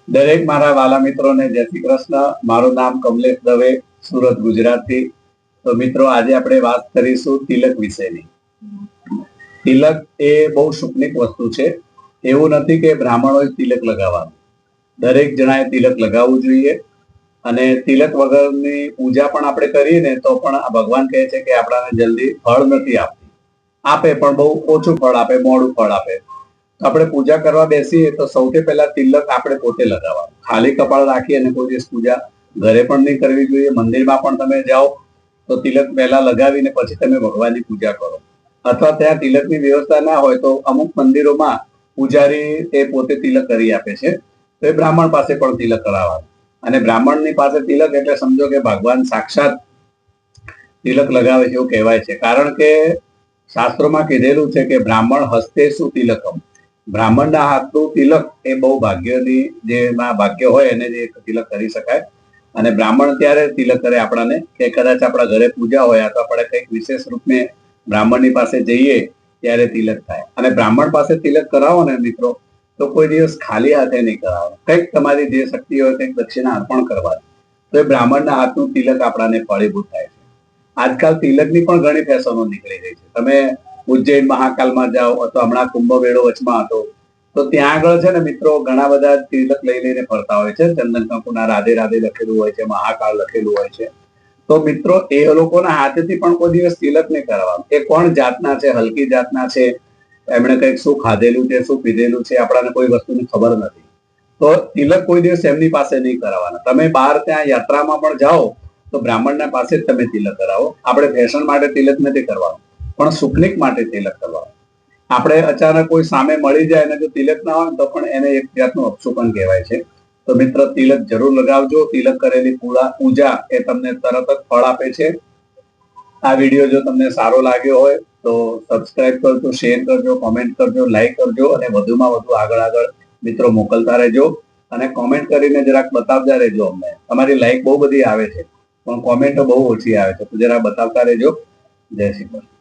દરેક મારા વાલા મિત્રોને જય શ્રી કૃષ્ણ. મારું નામ કમલેશ દવે, સુરત, ગુજરાતથી. તો મિત્રો, આજે આપણે વાત કરીશું તિલક વિશેની. તિલક એ બહુ શુકનિક વસ્તુ છે. એવું નથી કે બ્રાહ્મણોએ તિલક લગાવવાનું. દરેક જણાએ તિલક લગાવવું જોઈએ. અને તિલક વગરની પૂજા પણ આપણે કરીએ ને તો પણ ભગવાન કહે છે કે આપણાને જલ્દી ફળ નથી આપતી. આપે પણ બહુ ઓછું ફળ આપે, મોડું ફળ આપે. આપણે પૂજા કરવા બેસીએ તો સૌથી પહેલા તિલક આપણે પોતે લગાવવાનું. ખાલી કપાળ રાખી અને કોઈ દિવસ પૂજા ઘરે પણ નહીં કરવી જોઈએ. મંદિરમાં પણ તમે જાઓ તો તિલક પહેલા લગાવીને પછી તમે ભગવાનની પૂજા કરો. અથવા ત્યાં તિલકની વ્યવસ્થા ના હોય તો અમુક મંદિરોમાં પૂજારી એ પોતે તિલક કરી આપે છે. તો એ બ્રાહ્મણ પાસે પણ તિલક કરાવવાનું. અને બ્રાહ્મણની પાસે તિલક એટલે સમજો કે ભગવાન સાક્ષાત તિલક લગાવે છે એવું કહેવાય છે. કારણ કે શાસ્ત્રોમાં કીધેલું છે કે બ્રાહ્મણ હસ્તે શું તિલકમ. બ્રાહ્મણના હાથનું તિલક એ બહુ ભાગ્યની જેમાં ભાગ્ય હોય એને જે તિલક કરી શકાય. અને બ્રાહ્મણ ત્યારે તિલક કરે આપણાને કે કદાચ આપણા ઘરે પૂજા હોય અથવા આપણે કંઈક વિશેષ રૂપે બ્રાહ્મણની પાસે જઈએ ત્યારે તિલક થાય. અને બ્રાહ્મણ પાસે તિલક કરાવો ને મિત્રો, તો કોઈ દિવસ ખાલી હાથે નહીં કરાવવાનું. કંઈક તમારી જે શક્તિ હોય કંઈક દક્ષિણા અર્પણ કરવાની. તો એ બ્રાહ્મણના હાથનું તિલક આપણાને ફળીભૂત થાય છે. આજકાલ તિલકની પણ ઘણી ફેશનો નીકળી ગઈ છે. તમે ઉજ્જૈન મહાકાલમાં જાઓ અથવા હમણાં કુંભ મેળો વચમાં હતો તો ત્યાં આગળ છે ને મિત્રો, ઘણા બધા તિલક લઈ લઈને ફરતા હોય છે. ચંદન કંકુના રાધે રાધે લખેલું હોય છે, મહાકાળ લખેલું હોય છે. તો મિત્રો, એ લોકોના હાથેથી પણ કોઈ દિવસ તિલક નહીં કરવાનું. એ કોણ જાતના છે, હલકી જાતના છે, એમણે કંઈક શું ખાધેલું છે, શું પીધેલું છે, આપણાને કોઈ વસ્તુની ખબર નથી. તો તિલક કોઈ દિવસ એમની પાસે નહીં કરાવવાના. તમે બહાર ત્યાં યાત્રામાં પણ જાઓ તો બ્રાહ્મણના પાસે જ તમે તિલક કરાવો. આપણે ફેશન માટે તિલક નથી કરવાનું, પણ સુકનિક માટે તિલક કરવાનું. આપણે અચાનક કોઈ સામે મળી જાય અને જો તિલક ના હોય તો પણ એને એક જાતનું અપશુકન કહેવાય છે. તો મિત્ર, તિલક જરૂર લગાવજો. તિલક કરેલી પૂજા એ તમને તરત જ ફળ આપે છે. આ વિડીયો જો તમને સારો લાગ્યો હોય તો સબસ્ક્રાઇબ કરજો, શેર કરજો, કોમેન્ટ કરજો, લાઈક કરજો અને વધુમાં વધુ આગળ મિત્રો મોકલતા રહેજો. અને કોમેન્ટ કરીને જરાક બતાવતા રહેજો અમને. તમારી લાઈક બહુ બધી આવે છે પણ કોમેન્ટો બહુ ઓછી આવે છે, તો જરા બતાવતા રહેજો. જય શ્રી કૃષ્ણ.